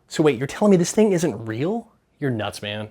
So wait, you're telling me this thing isn't real? You're nuts, man.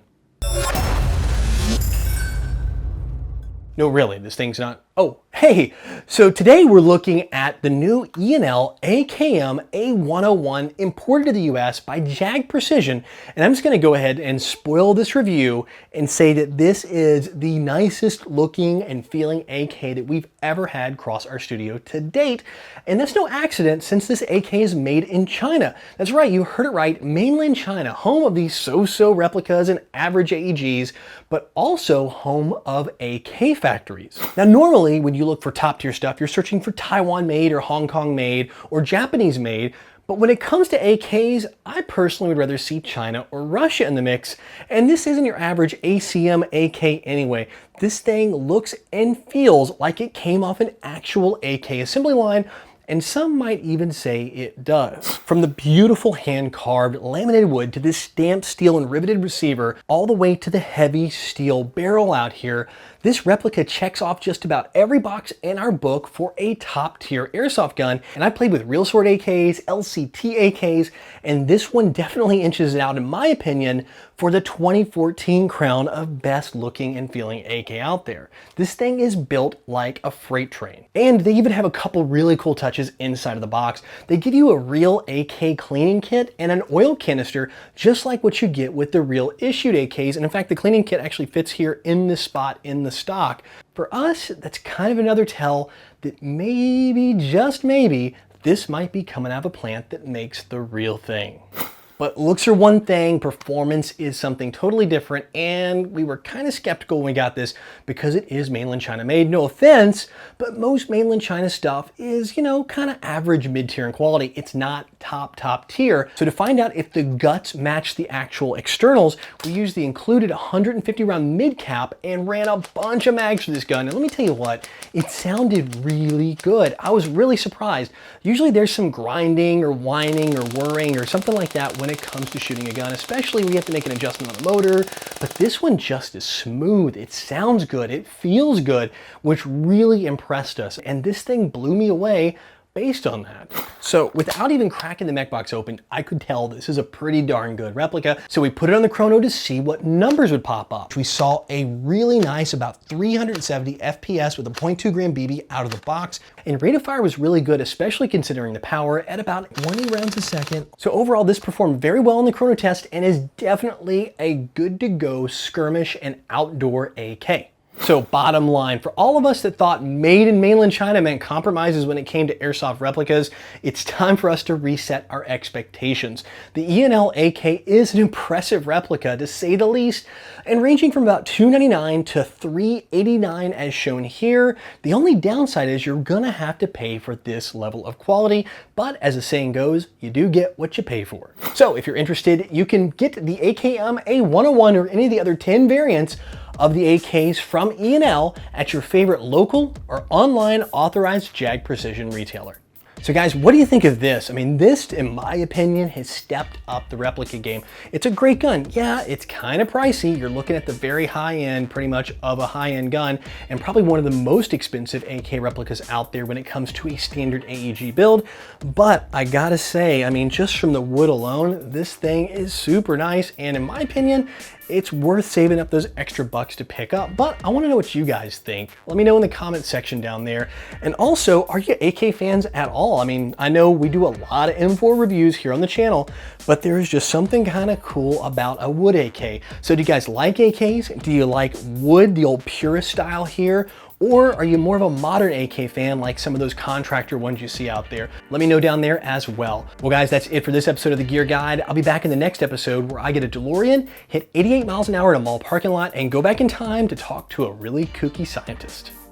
No, really, this thing's not. Oh, hey, so today we're looking at the new E&L AK-101 imported to the US by Jag Precision, and I'm just gonna go ahead and spoil this review and say that this is the nicest looking and feeling AK that we've ever had across our studio to date, and that's no accident since this AK is made in China. That's right, you heard it right, mainland China, home of these so-so replicas and average AEGs, but also home of AK factories. Now normally, when you look for top tier stuff, you're searching for Taiwan made or Hong Kong made or Japanese made. But when it comes to AKs, I personally would rather see China or Russia in the mix. And this isn't your average ACM AK anyway. This thing looks and feels like it came off an actual AK assembly line, and some might even say it does. From the beautiful hand-carved laminated wood to this stamped steel and riveted receiver, all the way to the heavy steel barrel out here, this replica checks off just about every box in our book for a top-tier airsoft gun. And I played with real sword AKs, LCT AKs, and this one definitely inches it out, in my opinion, for the 2014 crown of best looking and feeling AK out there. This thing is built like a freight train. And they even have a couple really cool touches inside of the box. They give you a real AK cleaning kit and an oil canister, just like what you get with the real issued AKs. And in fact, the cleaning kit actually fits here in this spot in the stock. For us, that's kind of another tell that maybe, just maybe, this might be coming out of a plant that makes the real thing. But looks are one thing, performance is something totally different, and we were kind of skeptical when we got this because it is mainland China made. No offense, but most mainland China stuff is, you know, kind of average mid-tier in quality. It's not top tier. So to find out if the guts match the actual externals, we used the included 150 round mid cap and ran a bunch of mags for this gun. And let me tell you what, it sounded really good. I was really surprised. Usually there's some grinding or whining or whirring or something like that when it comes to shooting a gun, especially when you have to make an adjustment on the motor, but this one just is smooth. It sounds good, it feels good, which really impressed us, and this thing blew me away based on that. So without even cracking the mech box open, I could tell this is a pretty darn good replica. So we put it on the chrono to see what numbers would pop up. We saw a really nice about 370 FPS with a 0.2 gram BB out of the box. And rate of fire was really good, especially considering the power at about 20 rounds a second. So overall, this performed very well in the chrono test and is definitely a good to go skirmish and outdoor AK. So bottom line, for all of us that thought made in mainland China meant compromises when it came to airsoft replicas, it's time for us to reset our expectations. The E&L AK is an impressive replica, to say the least, and ranging from about $299 to $389 as shown here. The only downside is you're gonna have to pay for this level of quality, but as the saying goes, you do get what you pay for. So if you're interested, you can get the AK-101 or any of the other 10 variants of the AKs from E&L at your favorite local or online authorized Jag Precision retailer. So guys, what do you think of this? I mean, this, in my opinion, has stepped up the replica game. It's a great gun. Yeah, it's kind of pricey. You're looking at the very high end, pretty much, of a high-end gun, and probably one of the most expensive AK replicas out there when it comes to a standard AEG build. But I gotta say, I mean, just from the wood alone, this thing is super nice, and in my opinion, it's worth saving up those extra bucks to pick up. But I wanna know what you guys think. Let me know in the comment section down there. And also, are you AK fans at all? I mean, I know we do a lot of M4 reviews here on the channel, but there is just something kind of cool about a wood AK. So do you guys like AKs? Do you like wood, the old purist style here? Or are you more of a modern AK fan like some of those contractor ones you see out there? Let me know down there as well. Well guys, that's it for this episode of The Gear Guide. I'll be back in the next episode where I get a DeLorean, hit 88 miles an hour in a mall parking lot, and go back in time to talk to a really kooky scientist.